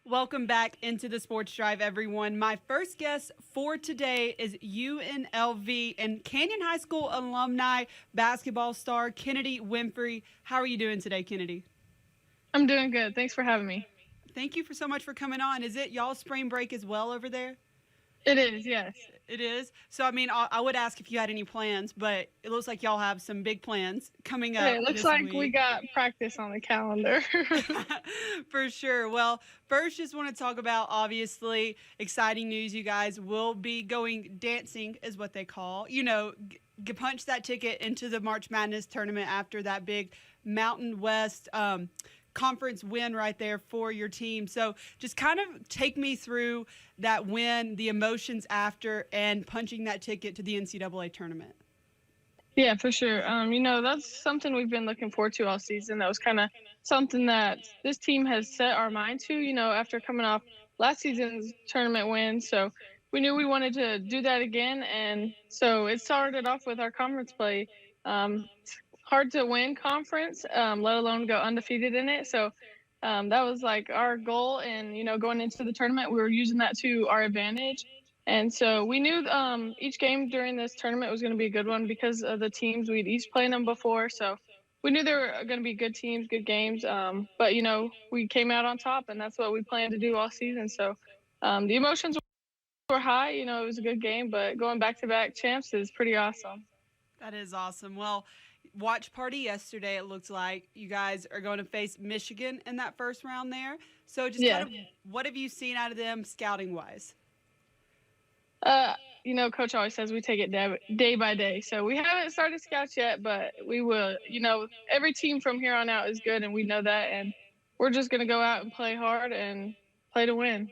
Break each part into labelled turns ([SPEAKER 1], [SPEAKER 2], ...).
[SPEAKER 1] Welcome back into the Sports Drive, everyone. My first guest for today is UNLV and Canyon High School alumni basketball star Kenadee Winfrey. How are you doing today, Kenadee?
[SPEAKER 2] I'm doing good. Thanks for having me.
[SPEAKER 1] Thank you for so much for coming on. Is it y'all's spring break as well over there?
[SPEAKER 2] It is, yes.
[SPEAKER 1] It is. So, I would ask if you had any plans, but it looks like y'all have some big plans coming up
[SPEAKER 2] Hey, it looks
[SPEAKER 1] this
[SPEAKER 2] like we
[SPEAKER 1] week.
[SPEAKER 2] got practice on the calendar.
[SPEAKER 1] For sure. Well, first, just want to talk about obviously exciting news. You guys will be going dancing, is what they call. Punch that ticket into the March Madness tournament after that big Mountain West conference win right there for your team. So just kind of take me through that win, the emotions after, and punching that ticket to the NCAA tournament.
[SPEAKER 2] Yeah, for sure. That's something we've been looking forward to all season. That was kind of something that this team has set our mind to, after coming off last season's tournament win. So we knew we wanted to do that again. And so it started off with our conference play. Hard to win conference, let alone go undefeated in it. So that was like our goal. And, going into the tournament, we were using that to our advantage. And so we knew each game during this tournament was going to be a good one because of the teams we'd each played them before. So we knew they were going to be good teams, good games. But, we came out on top, and that's what we planned to do all season. So the emotions were high. It was a good game, but going back-to-back champs is pretty awesome.
[SPEAKER 1] That is awesome. Well, watch party yesterday, it looks like you guys are going to face Michigan in that first round there. So just kind of what have you seen out of them scouting wise?
[SPEAKER 2] Coach always says we take it day by day. So we haven't started scouts yet, but we will. Every team from here on out is good, and we know that. And we're just going to go out and play hard and play to win.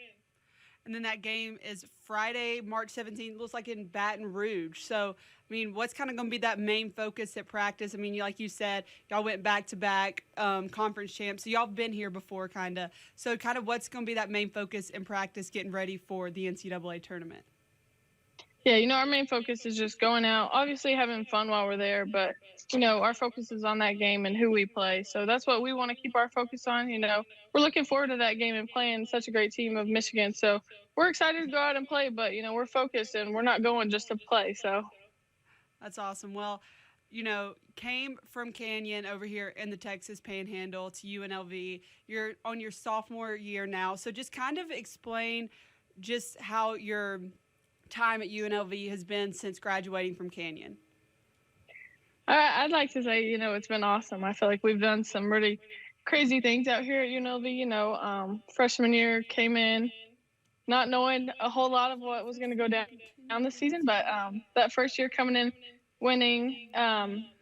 [SPEAKER 1] And then that game is Friday, March 17th. Looks like in Baton Rouge. So, what's kind of going to be that main focus at practice? Like you said, y'all went back-to-back conference champs. So, y'all have been here before, kind of. So, kind of what's going to be that main focus in practice getting ready for the NCAA tournament?
[SPEAKER 2] Yeah, our main focus is just going out, obviously having fun while we're there, but, our focus is on that game and who we play. So that's what we want to keep our focus on. We're looking forward to that game and playing such a great team of Michigan. So we're excited to go out and play, but, we're focused and we're not going just to play. So
[SPEAKER 1] that's awesome. Well, came from Canyon over here in the Texas Panhandle to UNLV. You're on your sophomore year now. So just kind of explain just how your time at UNLV has been since graduating from Canyon.
[SPEAKER 2] I'd like to say, it's been awesome. I feel like we've done some really crazy things out here at UNLV. Freshman year came in not knowing a whole lot of what was going to go down this season, but that first year coming in, winning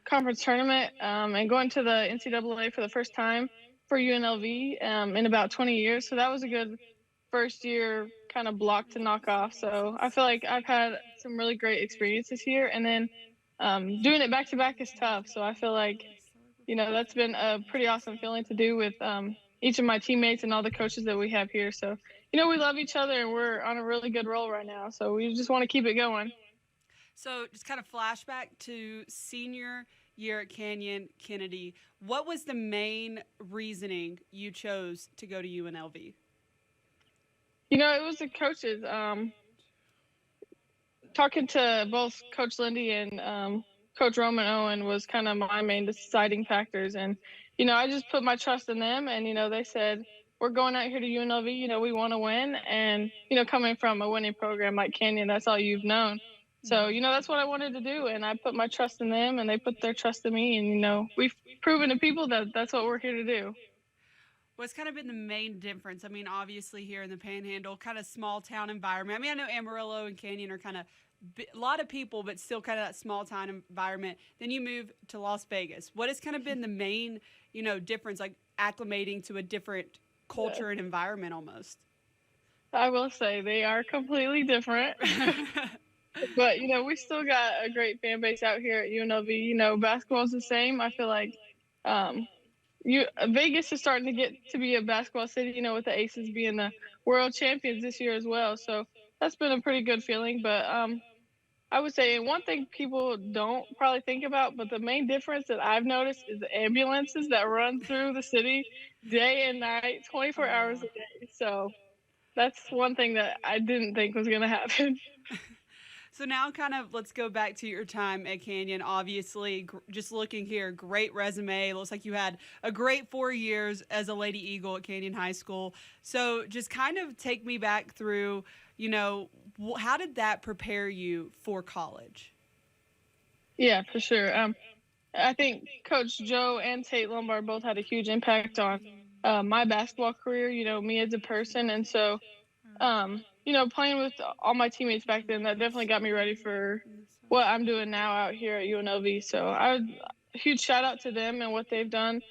[SPEAKER 2] conference tournament and going to the NCAA for the first time for UNLV in about 20 years. So that was a good first year kind of block to knock off. So I feel like I've had some really great experiences here, and then doing it back to back is tough. So I feel like, that's been a pretty awesome feeling to do with each of my teammates and all the coaches that we have here. So, we love each other and we're on a really good roll right now. So we just want to keep it going.
[SPEAKER 1] So just kind of flashback to senior year at Canyon, Kenadee. What was the main reasoning you chose to go to UNLV?
[SPEAKER 2] It was the coaches. Talking to both Coach Lindy and Coach Roman Owen was kind of my main deciding factors. And, I just put my trust in them. And, they said, we're going out here to UNLV, we want to win. And, coming from a winning program like Canyon, that's all you've known. So, that's what I wanted to do. And I put my trust in them and they put their trust in me. And, we've proven to people that that's what we're here to do.
[SPEAKER 1] What's kind of been the main difference? Obviously here in the Panhandle, kind of small town environment. I know Amarillo and Canyon are kind of a lot of people, but still kind of that small town environment. Then you move to Las Vegas. What has kind of been the main, difference, like acclimating to a different culture and environment almost?
[SPEAKER 2] I will say they are completely different. But, we still got a great fan base out here at UNLV. Basketball's the same. I feel like Vegas is starting to get to be a basketball city, with the Aces being the world champions this year as well. So that's been a pretty good feeling. But I would say one thing people don't probably think about, but the main difference that I've noticed is the ambulances that run through the city day and night, 24 hours a day. So that's one thing that I didn't think was gonna happen.
[SPEAKER 1] So now, kind of, let's go back to your time at Canyon. Obviously, just looking here, great resume. Looks like you had a great 4 years as a Lady Eagle at Canyon High School. So just kind of take me back through, how did that prepare you for college?
[SPEAKER 2] Yeah, for sure. I think Coach Joe and Tate Lombard both had a huge impact on my basketball career. Me as a person, and so playing with all my teammates back then, that definitely got me ready for what I'm doing now out here at UNLV. So a huge shout out to them and what they've done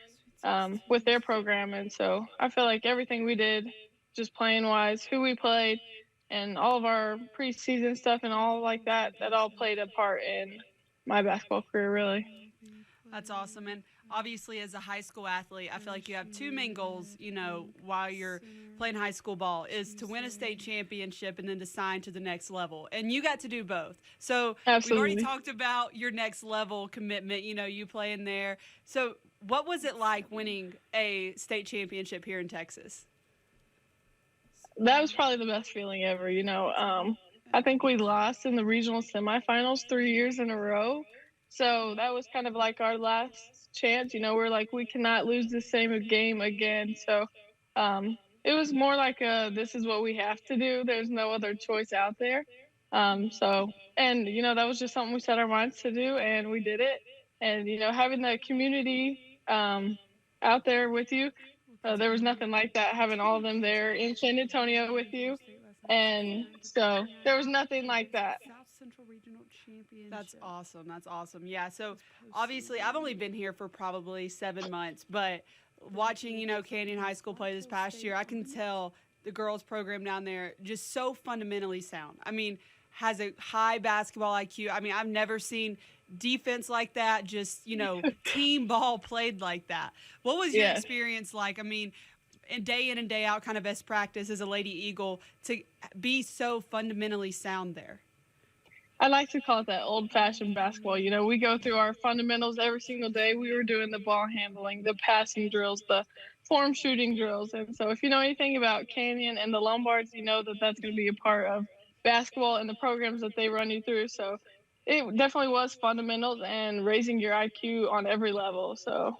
[SPEAKER 2] with their program. And so I feel like everything we did, just playing wise, who we played, and all of our preseason stuff and all like that, that all played a part in my basketball career, really.
[SPEAKER 1] That's awesome. And obviously, as a high school athlete, I feel like you have two main goals, while you're playing high school ball is to win a state championship and then to sign to the next level. And you got to do both. So we've already
[SPEAKER 2] Absolutely.
[SPEAKER 1] talked about your next level commitment, you playing there. So what was it like winning a state championship here in Texas?
[SPEAKER 2] That was probably the best feeling ever. I think we lost in the regional semifinals 3 years in a row. So that was kind of like our last chance. We're like, we cannot lose the same game again. So it was more like this is what we have to do. There's no other choice out there. And, that was just something we set our minds to do, and we did it. And, having the community out there with you, there was nothing like that, having all of them there in San Antonio with you. And so there was nothing like that.
[SPEAKER 1] South Central Regional Championship. That's awesome. That's awesome. Yeah. So obviously, I've only been here for probably 7 months, but watching, Canyon High School play this past year, I can tell the girls program down there just so fundamentally sound. I mean, has a high basketball IQ. I mean, I've never seen defense like that, just, team ball played like that. What was your experience like? I mean, in and day out, kind of best practice as a Lady Eagle to be so fundamentally sound there?
[SPEAKER 2] I like to call it that old-fashioned basketball. We go through our fundamentals every single day. We were doing the ball handling, the passing drills, the form shooting drills. And so if you know anything about Canyon and the Lombards, you know that that's going to be a part of basketball and the programs that they run you through. So it definitely was fundamentals and raising your IQ on every level. So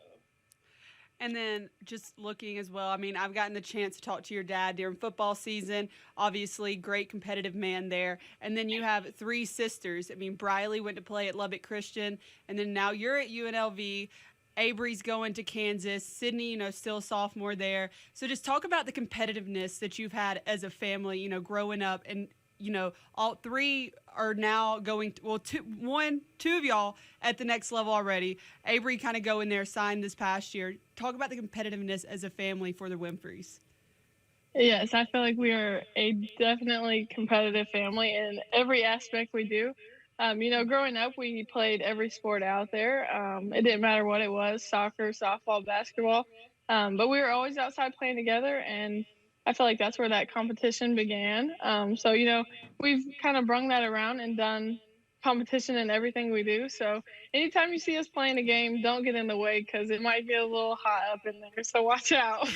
[SPEAKER 1] and then just looking as well, I mean, I've gotten the chance to talk to your dad during football season. Obviously, great competitive man there. And then you have three sisters. I mean, Briley went to play at Lubbock Christian, and then now you're at UNLV. Avery's going to Kansas. Sydney, still a sophomore there. So just talk about the competitiveness that you've had as a family, growing up. And, all three are now going – well, two of y'all at the next level already. Avery kind of going there, signed this past year. Talk about the competitiveness as a family for the Winfreys.
[SPEAKER 2] yes, I feel like we are a definitely competitive family in every aspect we do. Growing up, we played every sport out there. It didn't matter what it was, soccer, softball, basketball. But we were always outside playing together, and I feel like that's where that competition began. We've kind of brung that around and done competition in everything we do. So anytime you see us playing a game, don't get in the way because it might get a little hot up in there. So watch out.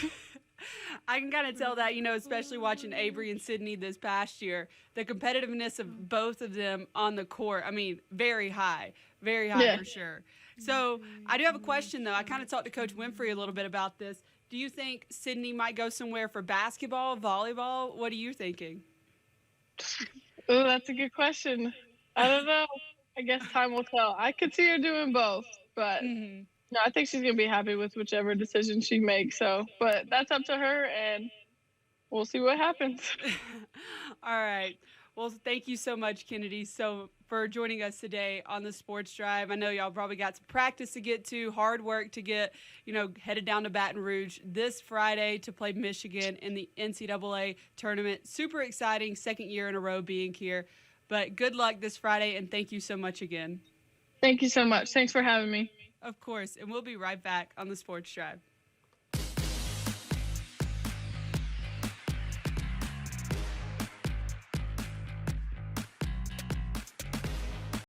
[SPEAKER 1] I can kind of tell that, especially watching Avery and Sydney this past year, the competitiveness of both of them on the court. I mean, very high for sure. So I do have a question, though. I kind of talked to Coach Winfrey a little bit about this. Do you think Sydney might go somewhere for basketball, volleyball? What are you thinking?
[SPEAKER 2] Oh, that's a good question. I don't know. I guess time will tell. I could see her doing both, but no, I think she's going to be happy with whichever decision she makes. But that's up to her, and we'll see what happens.
[SPEAKER 1] All right. Well, thank you so much, Kenadee, for joining us today on the Sports Drive. I know y'all probably got some practice to get to, hard work to get, headed down to Baton Rouge this Friday to play Michigan in the NCAA tournament. Super exciting, second year in a row being here. But good luck this Friday, and thank you so much again.
[SPEAKER 2] Thank you so much. Thanks for having me.
[SPEAKER 1] Of course, and we'll be right back on the Sports Drive.